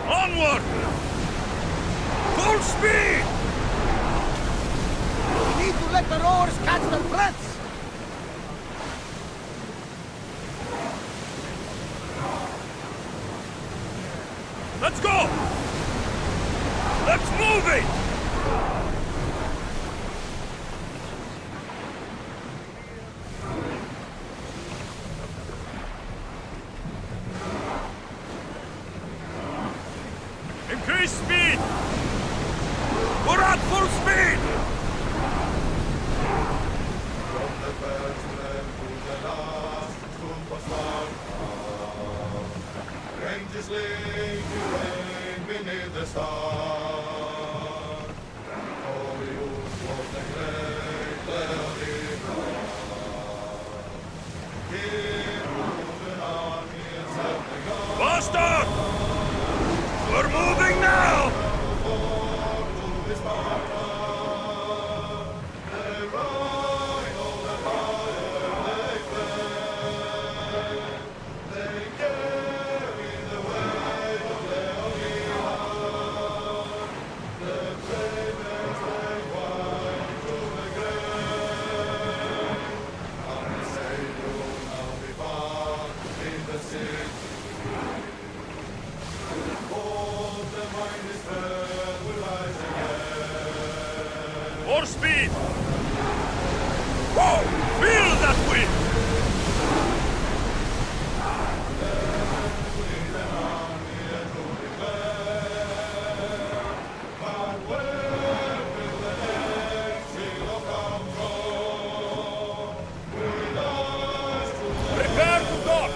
Onward! Full speed! We need to let the rowers catch their breaths! Let's go! Let's move it! Increase speed! We're at full speed! From the first man to the last, superstar. Rangers lead to reign beneath the stars. Hollywood was the great Leonid. Here moved an army and set the guard. Faster! We're moving now! More speed! Whoa! Feel that wind! Prepare to dock!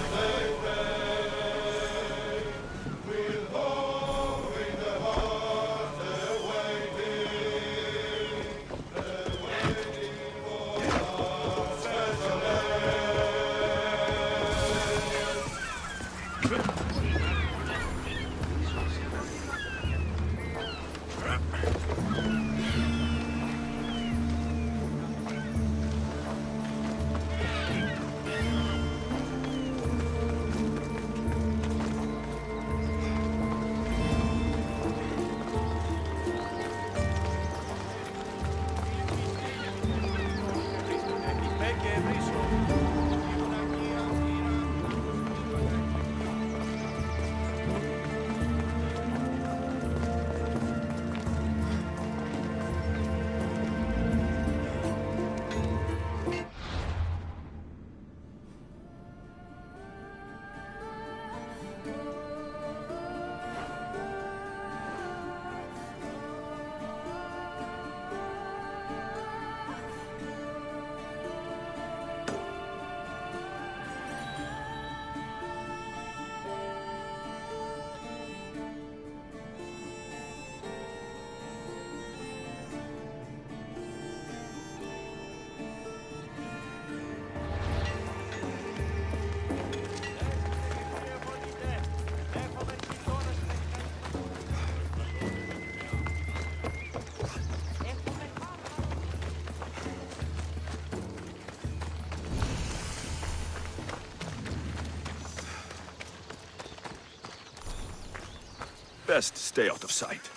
Best stay out of sight.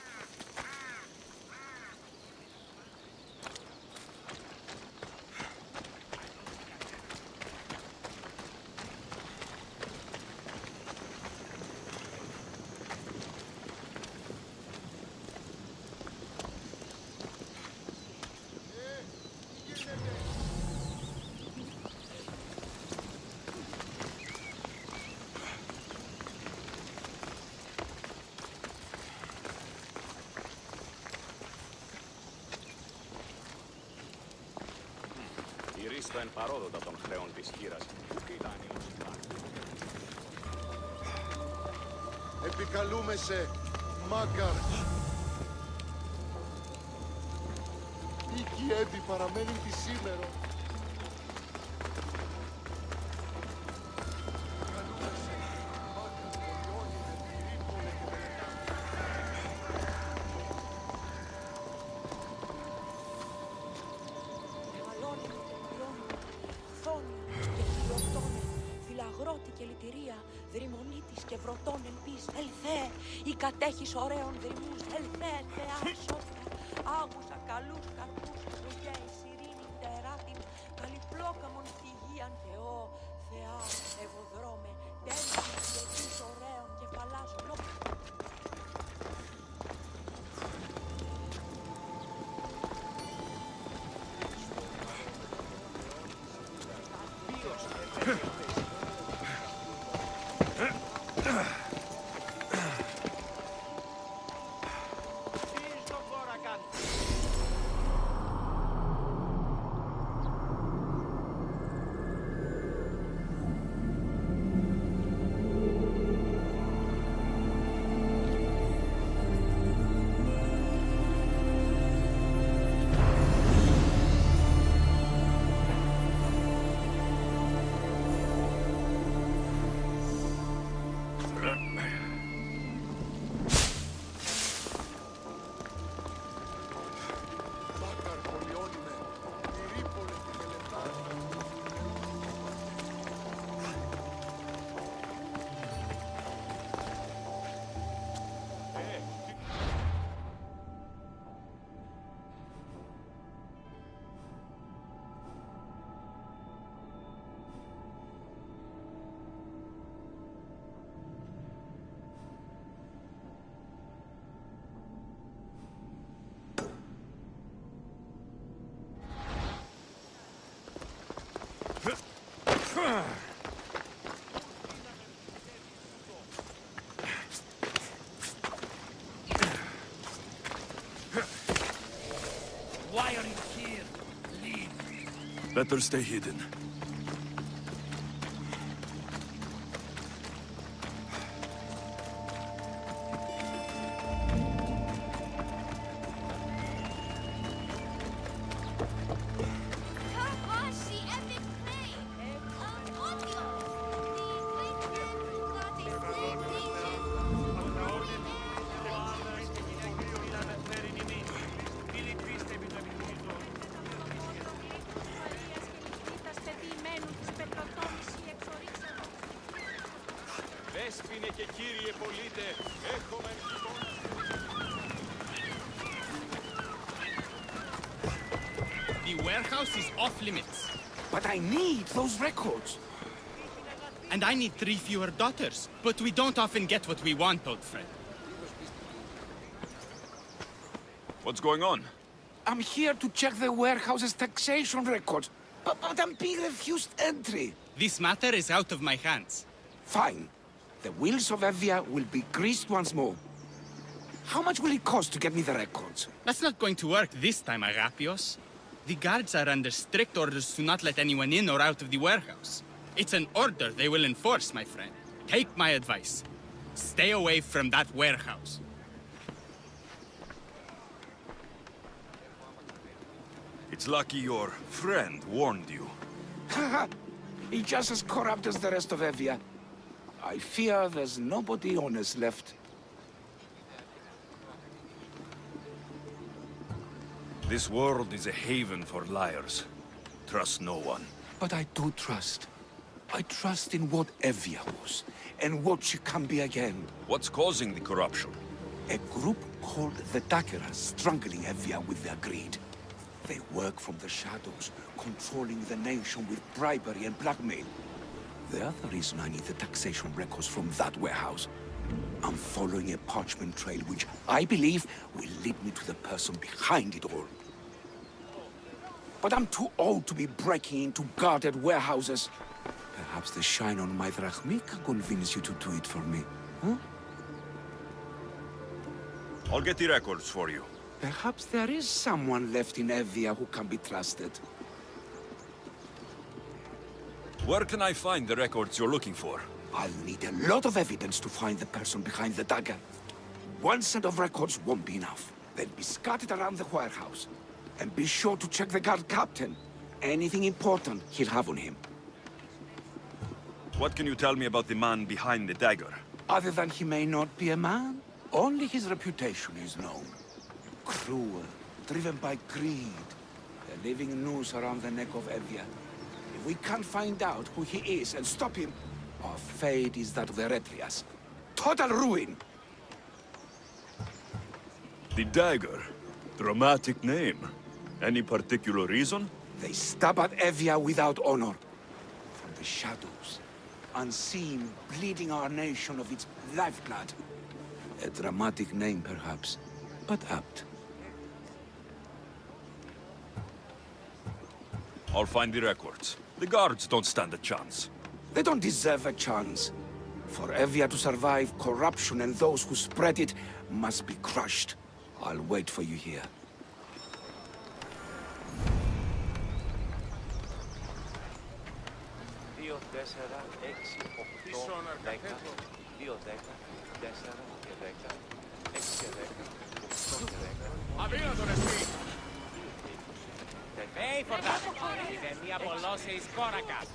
Γυρίστε παρόδοτα των χρεών της χείρας. Ήταν η μουσικά. Επικαλούμε σε Μάγκαρ. Η Κιέβη παραμένει τη σήμερα. Αγρότη και λυτηρία, δρυμονή της Άτης και βρωτών ελπίς, ελθέ, η κατέχεις ωραίων δρυμούς, ελθέ, θεά σώθια, άγουσα καλούς καρπούς, προγέης ειρήνη τεράτην, καλυπλόκαμον θυγίαν Θεό, θεά, ευωδρόμε, τέλης ιδιωτής ωραίων κεφαλάς ολόκληρων. Why are you here? Leave. Better stay hidden. Δέσποινε και κύριε πολίτε, έχουμε λοιπόν... The warehouse is off limits. But I need those records. And I need 3 fewer daughters. But we don't often get what we want, old friend. What's going on? I'm here to check the warehouse's taxation records, but I'm being refused entry. This matter is out of my hands. Fine. The wheels of Evia will be greased once more. How much will it cost to get me the records? That's not going to work this time, Agapios. The guards are under strict orders to not let anyone in or out of the warehouse. It's an order they will enforce, my friend. Take my advice. Stay away from that warehouse. It's lucky your friend warned you. Haha! He's just as corrupt as the rest of Evia. I fear there's nobody honest left. This world is a haven for liars. Trust no one. But I do trust. I trust in what Evia was, and what she can be again. What's causing the corruption? A group called the Dakeras strangling Evia with their greed. They work from the shadows, controlling the nation with bribery and blackmail. The other reason I need the taxation records from that warehouse. I'm following a parchment trail which I believe will lead me to the person behind it all. But I'm too old to be breaking into guarded warehouses. Perhaps the shine on my drachmi can convince you to do it for me, huh? I'll get the records for you. Perhaps there is someone left in Evia who can be trusted. Where can I find the records you're looking for? I'll need a lot of evidence to find the person behind the dagger. One set of records won't be enough. They'll be scattered around the warehouse. And be sure to check the guard captain. Anything important he'll have on him. What can you tell me about the man behind the dagger? Other than he may not be a man, only his reputation is known. Cruel, driven by greed. A living noose around the neck of Evia. If we can't find out who he is and stop him, Our fate is that of the Eretrias. Total ruin! The dagger. Dramatic name. Any particular reason? They stab at Evia without honor. From the shadows, unseen, bleeding our nation of its lifeblood. A dramatic name, perhaps, but apt. I'll find the records. The guards don't stand a chance. They don't deserve a chance. For Evia to survive, corruption and those who spread it must be crushed. I'll wait for you here. Μία πολλώσε εις κόρακας.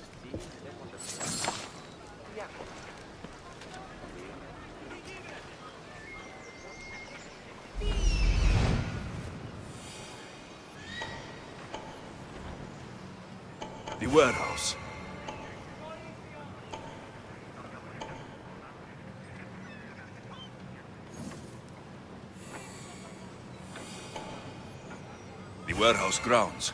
The warehouse. The warehouse grounds.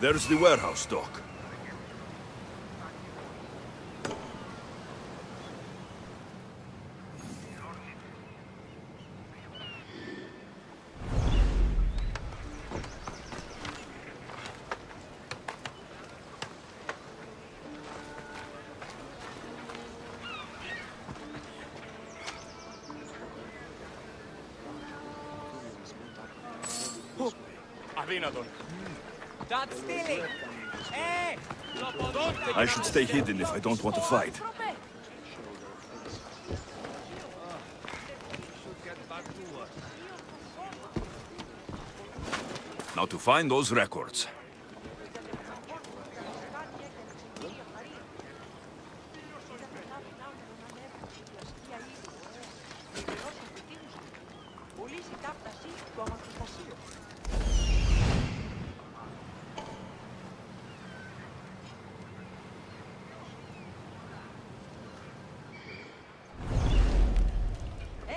There's the warehouse dock. Αδύνατον. Dad stealing! I should stay hidden if I don't want to fight. Now to find those records.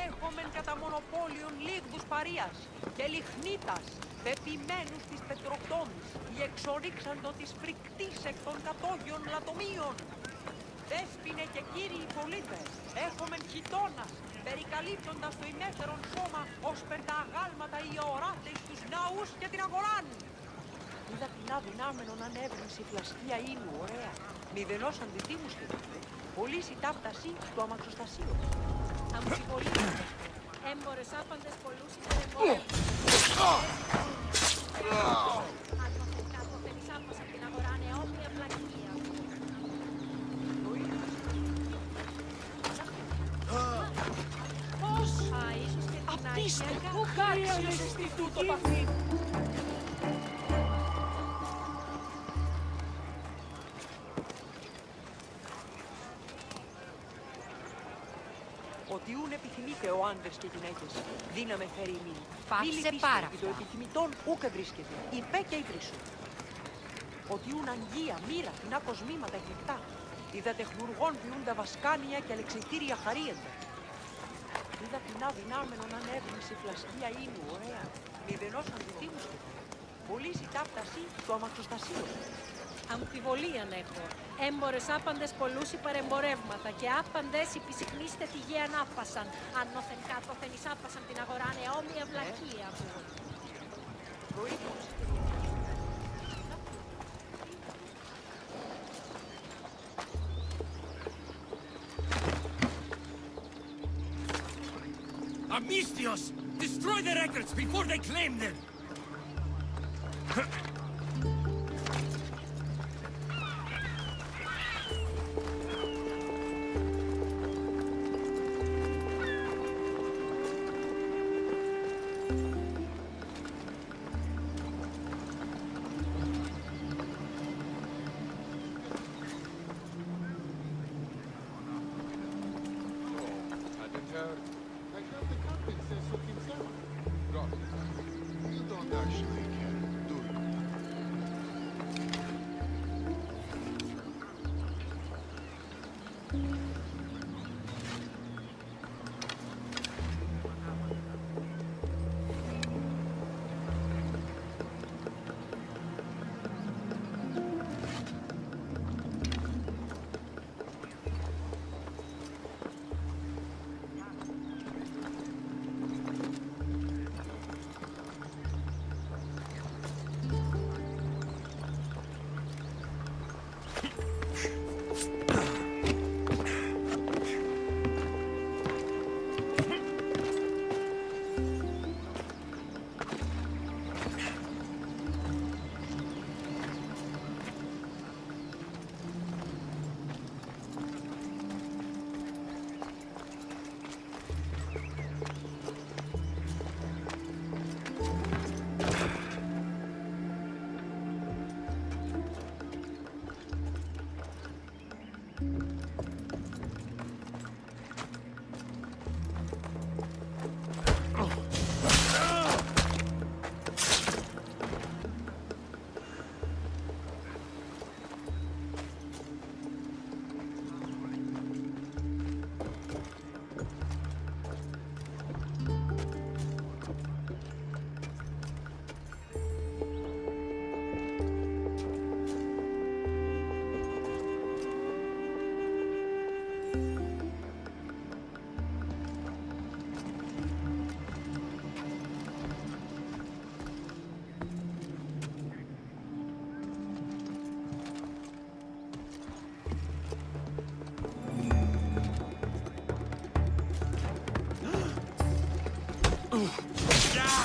Έρχομεν κατά μονοπόλιον λίγδους παρείας και λιχνίτας, πεπημένους της πετροτόμης, οι εξορίξαντο της φρικτής εκ των κατόγιων λατομείων. Δέσποινε και κύριοι πολίτες, έρχομεν χιτώνας, περικαλύπτοντας το ημέθερον σώμα, ως περ τα αγάλματα οι οράτες τους ναούς και την αγοράν. Είδα την αδυνάμενον ανέβρινση πλαστεία ήλου, ωραία, μηδενός αντιτίμους και πολύ σιτάπταση του αμαξοστασίου. Αμφιβολίες. Έμπορες άπαντες πολλούς υπερεμπορεύουν. Αν κάποτε εισάπασα την αγορά νεόμοια πλακία. Πώς? Α, ίσως και την Απίστευτο! Αγία Κάξιος εστί τούτο παθήν! Ότι ούν επιθυμείτε ο άντρες και γυναίκες, δύναμε φέρει ημίν. Πάψε πάρα. Το επιθυμητόν ούκ βρίσκεται, υπέ και υβρίσου. Ότι ούν αγγεία, μοίρα, την ακοσμήματα εκλεκτά, είδα τεχνουργών ποιούντα βασκάνια και αλεξιτήρια χαρίεντα. Είδα την αδυνάμενον ανέβρινση φλασκία ήλου, ωραία, μηδενός αντιτίμους και πολύ ζητάπταση του αμαξοστασίου. Αμφιβολίαν έχω. Έμπορες άπαντες πολλούς υπερεμπορεύματα και άπαντες υπησυχνίστε τη γη ανάπασαν. Αν νόθεν κάτωθεν εισάπασαν την αγορά νεόμοια βλακεία μου. Amistios! Destroy the records before they claim them!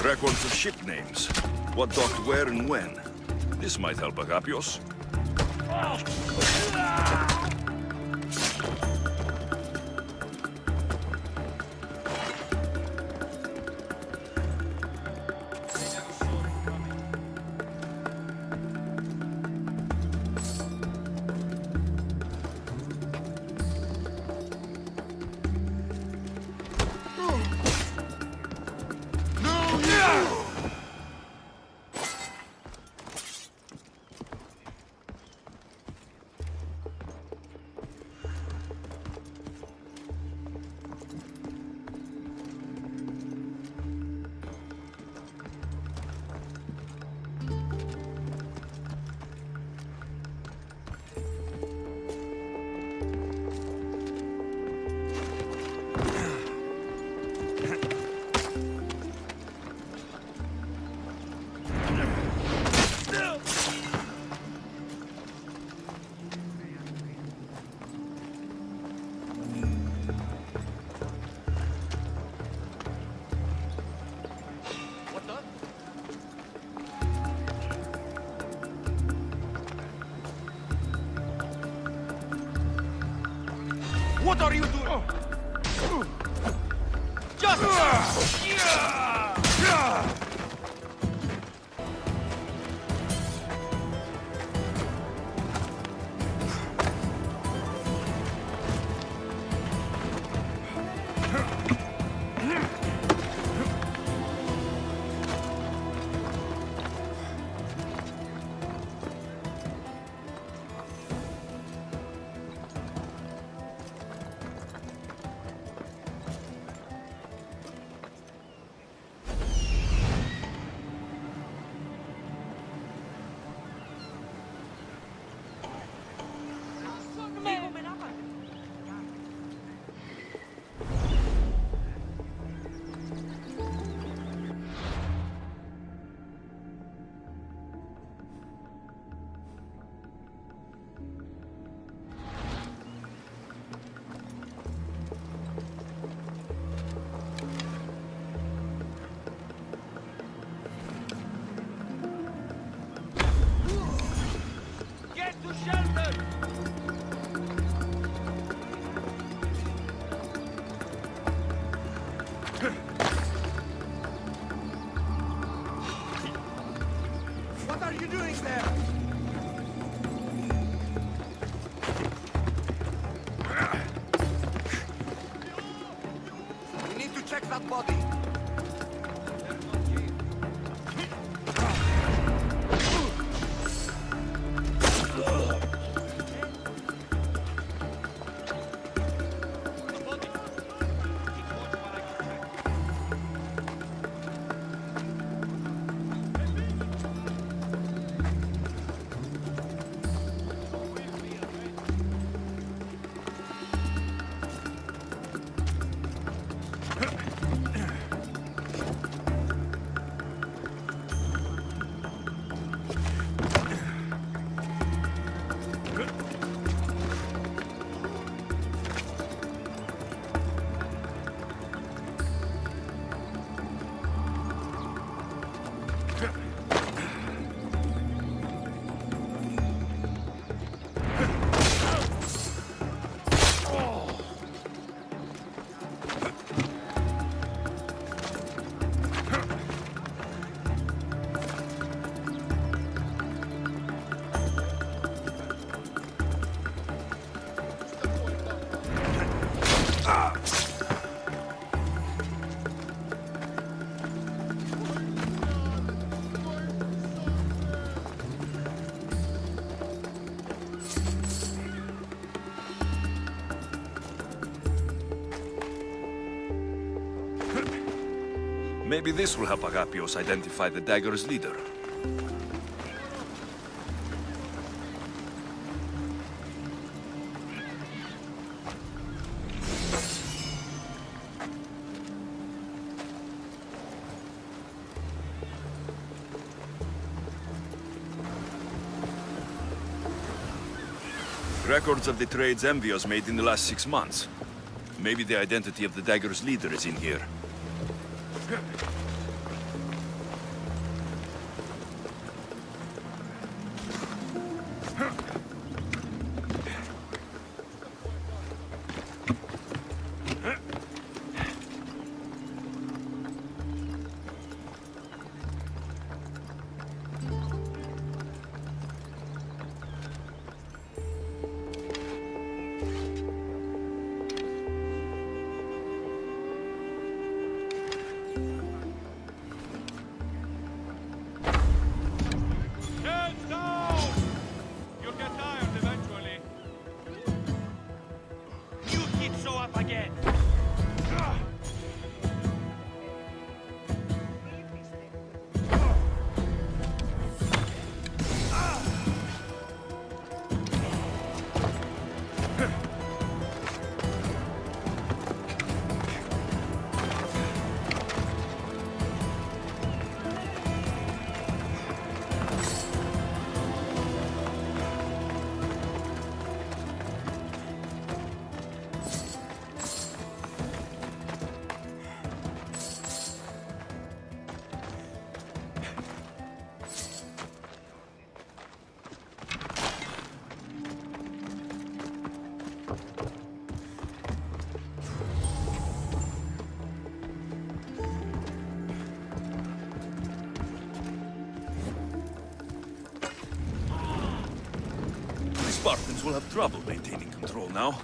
Records of ship names. What docked where and when. This might help Agapios. What are you doing? Just... What are you doing there? We need to check that body. Maybe this will help Agapios identify the dagger's leader. Records of the trades Envios made in the last 6 months. Maybe the identity of the dagger's leader is in here. Hands down! You'll get tired eventually. You keep show up again. The Spartans will have trouble maintaining control now.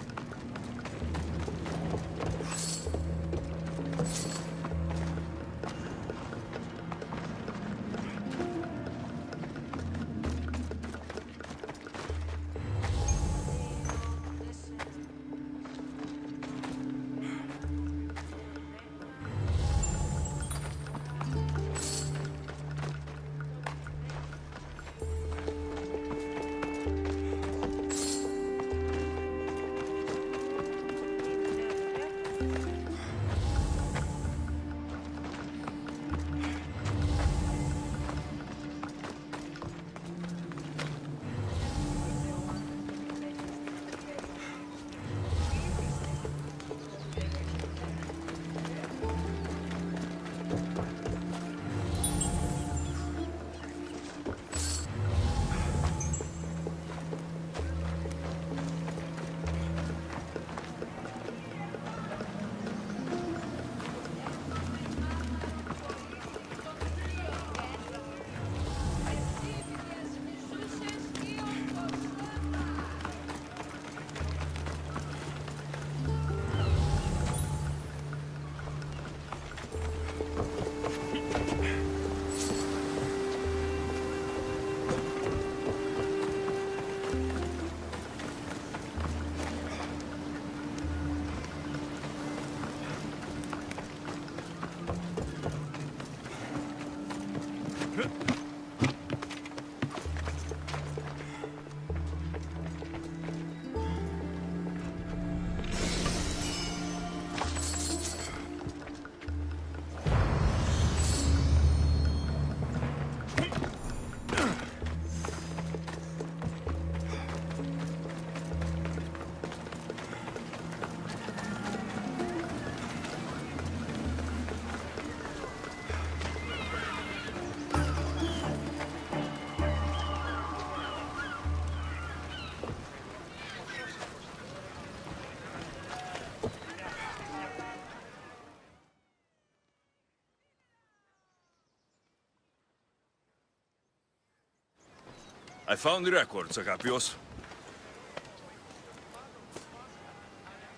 I found the records, Agapios.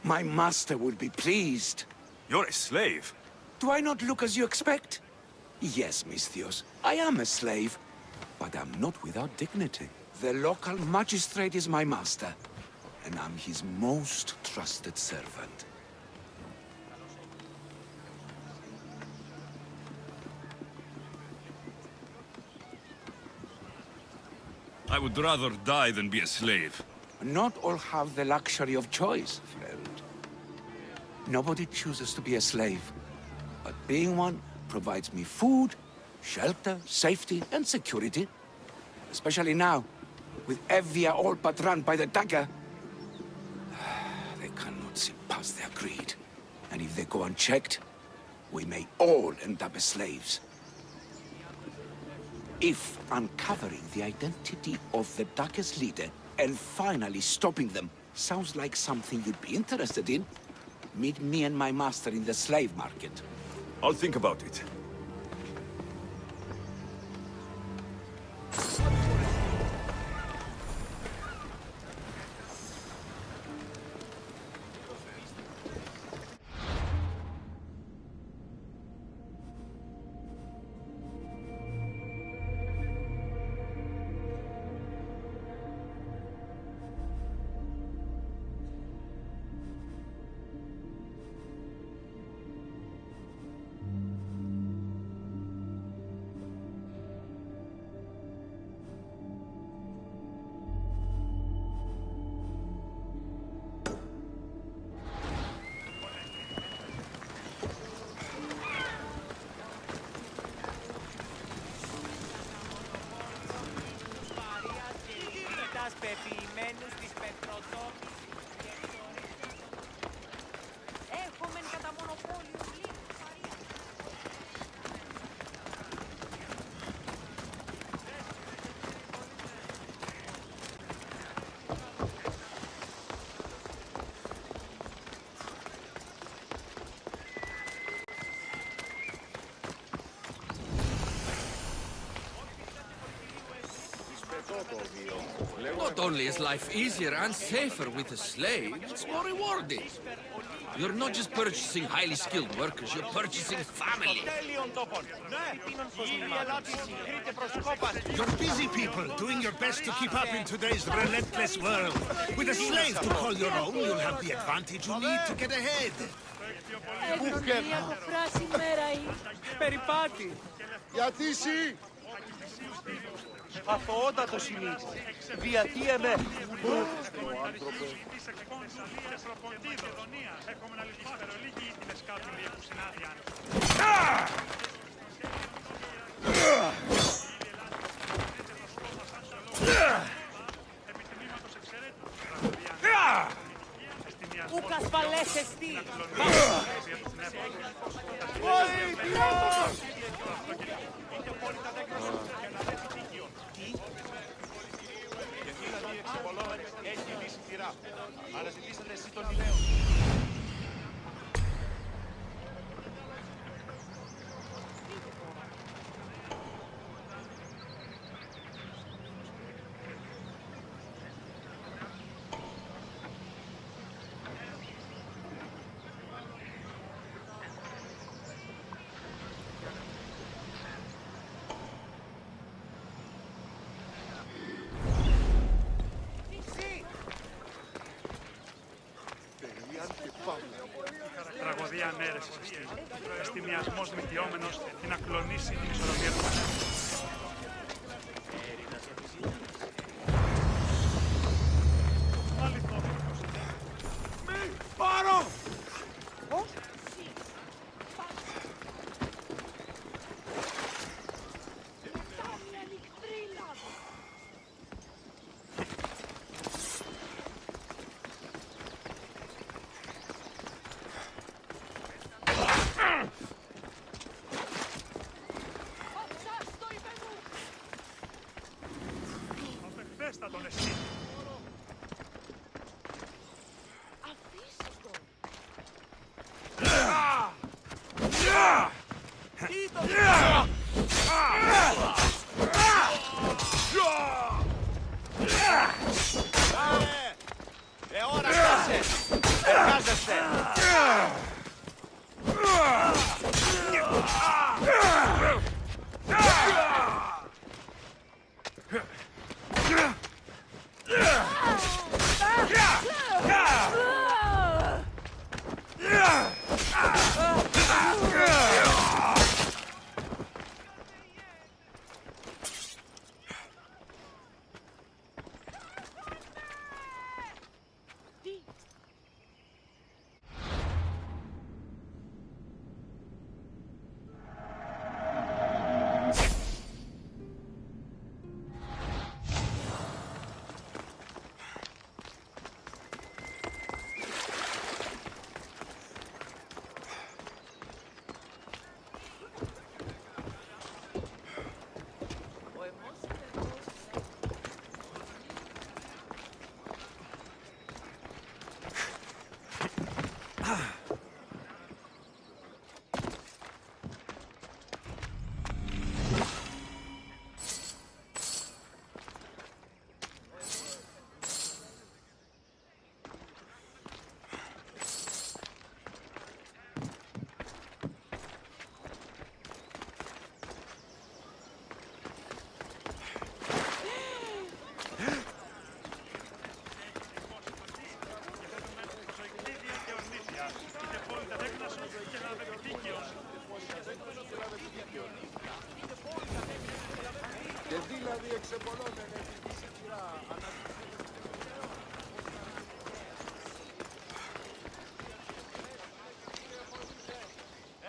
My master will be pleased. You're a slave. Do I not look as you expect? Yes, Misthios, I am a slave, but I'm not without dignity. The local magistrate is my master, and I'm his most trusted servant. I would rather die than be a slave. Not all have the luxury of choice, friend. Nobody chooses to be a slave. But being one provides me food, shelter, safety, and security. Especially now, with Evia all but run by the dagger. They cannot see past their greed. And if they go unchecked, we may all end up as slaves. If uncovering the identity of the dagger's leader and finally stopping them sounds like something you'd be interested in, meet me and my master in the slave market. I'll think about it. Έχομεν κατά μονοπόλιο λίγη παρία. Not only is life easier and safer with a slave, it's more rewarding. You're not just purchasing highly skilled workers, you're purchasing family. You're busy people, doing your best to keep up in today's relentless world. With a slave to call your own, you'll have the advantage you need to get ahead. Μια κοφράση μέρα είναι. Περιπάτη! Γιατί εσύ! Αθωότατο συνήθι! Διατίεμαι! Ούκ ασφαλές εστί. Έχει λύσει τυρά. Αναζητήσατε εσύ τον Ηλέο. Τραγωδία ανέρεσης αυτή. Εστιμιασμός βελτιόμενος και να κλονίσει την ισορροπία του πανέμου. Πάρω! Απεχθέστα τον εσύ. Ώρα κάσε! Εργάζεσαι!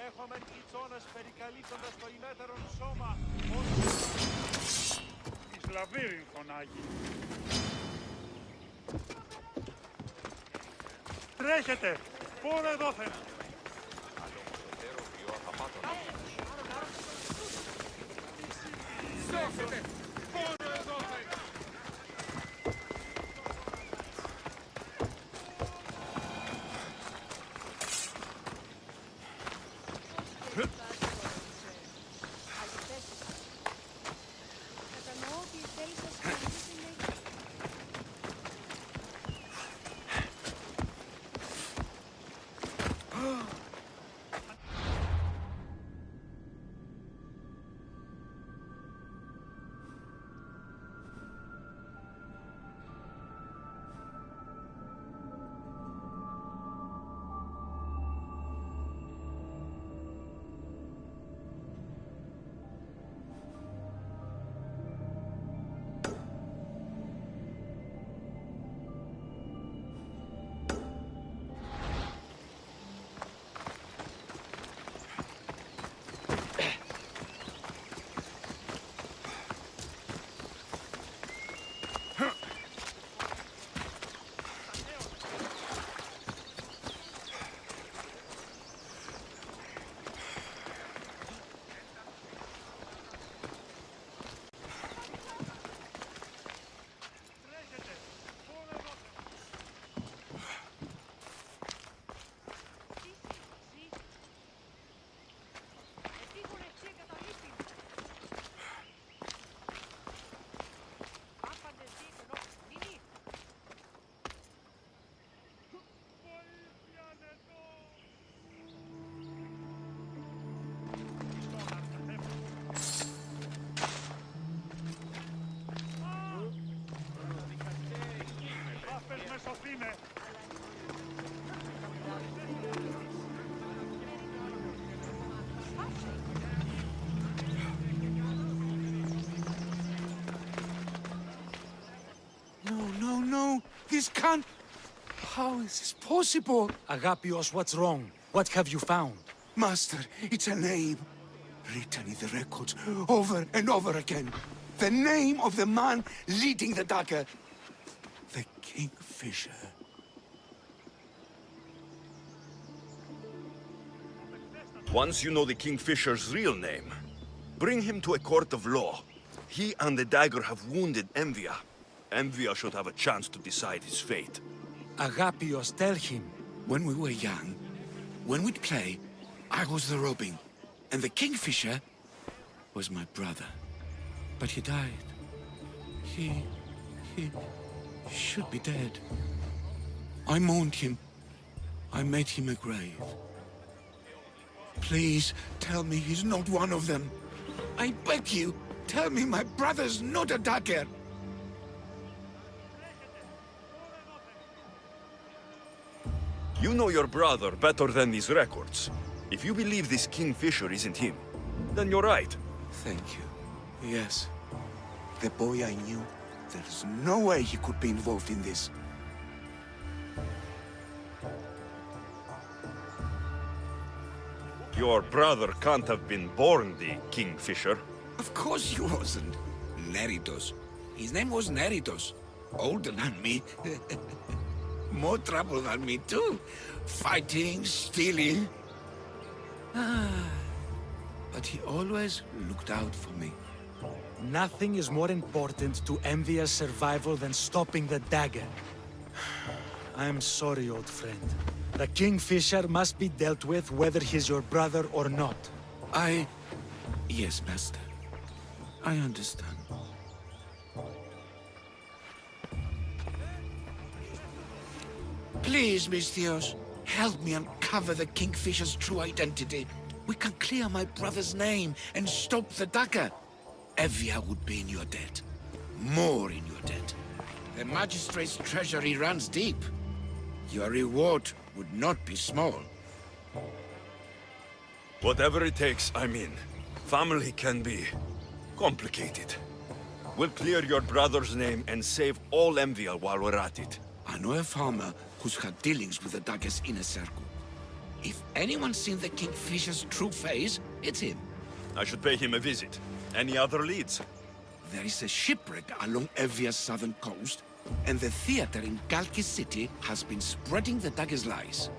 Έχουμε κιτσώνες περικαλύπτοντας το ημέτερον σώμα. Εις λαβύρινθον, Άγιοι. Τρέχετε! Πόρε δόθεν! Κατανοώ ότι η θέληση σας είναι... No, this can't... How is this possible? Agapios, what's wrong? What have you found? Master, it's a name. Written in the records over and over again. The name of the man leading the dagger. The Kingfisher. Once you know the Kingfisher's real name, bring him to a court of law. He and the dagger have wounded Envia. Envia should have a chance to decide his fate. Agapios, tell him. When we were young, when we'd play, I was the robin. And the Kingfisher was my brother. But he died. He should be dead. I mourned him. I made him a grave. Please, tell me he's not one of them. I beg you, tell me my brother's not a dagger. You know your brother better than these records. If you believe this Kingfisher isn't him, then you're right. Thank you. Yes. The boy I knew, there's no way he could be involved in this. Your brother can't have been born the Kingfisher. Of course he wasn't. Neritos. His name was Neritos. Older than me. More trouble than me, too. Fighting, stealing. But he always looked out for me. Nothing is more important to Envia's survival than stopping the dagger. I'm sorry, old friend. The Kingfisher must be dealt with whether he's your brother or not. Yes, Master. I understand. Please, Misthios, help me uncover the Kingfisher's true identity. We can clear my brother's name and stop the dagger. Evia would be in your debt. More in your debt. The magistrate's treasury runs deep. Your reward would not be small. Whatever it takes, I'm in. Family can be complicated. We'll clear your brother's name and save all Envia while we're at it. I know a farmer who's had dealings with the Dagger's inner circle. If anyone's seen the Kingfisher's true face, it's him. I should pay him a visit. Any other leads? There is a shipwreck along Evia's southern coast, and the theater in Kalki City has been spreading the Dagger's lies.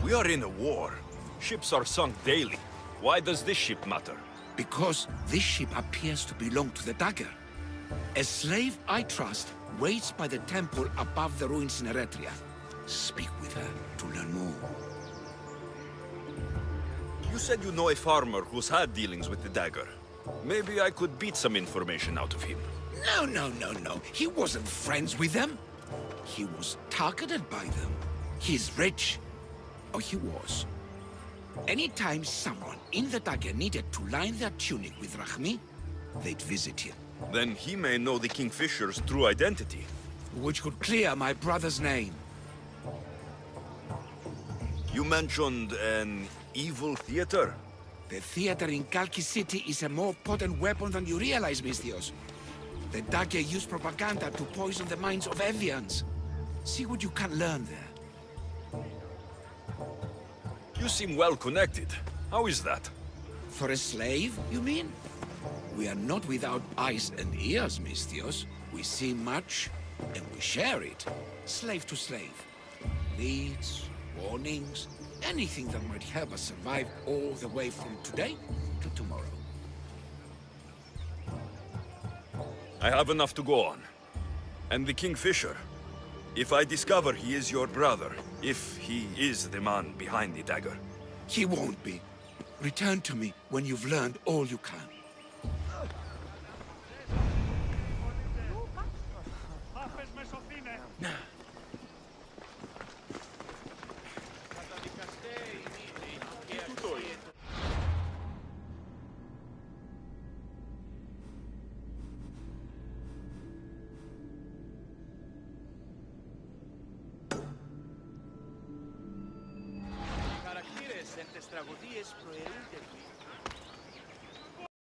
We are in a war. Ships are sunk daily. Why does this ship matter? Because this ship appears to belong to the Dagger. A slave I trust waits by the temple above the ruins in Eretria. Speak with her to learn more. You said you know a farmer who's had dealings with the Dagger. Maybe I could beat some information out of him. No. He wasn't friends with them. He was targeted by them. He's rich. Or he was. Anytime someone in the Dagger needed to line their tunic with Rahmi, they'd visit him. Then he may know the Kingfisher's true identity. Which could clear my brother's name. You mentioned an evil theater? The theater in Kalki City is a more potent weapon than you realize, Misthios. The Dagger use propaganda to poison the minds of Evians. See what you can learn there. You seem well connected. How is that? For a slave, you mean? We are not without eyes and ears, Misthios. We see much, and we share it. Slave to slave. Leads, warnings, anything that might help us survive all the way from today to tomorrow. I have enough to go on. And the Kingfisher. If I discover he is your brother, if he is the man behind the Dagger. He won't be. Return to me when you've learned all you can. Χαρακτήρες εν τες τραγωδίες προαιρούνται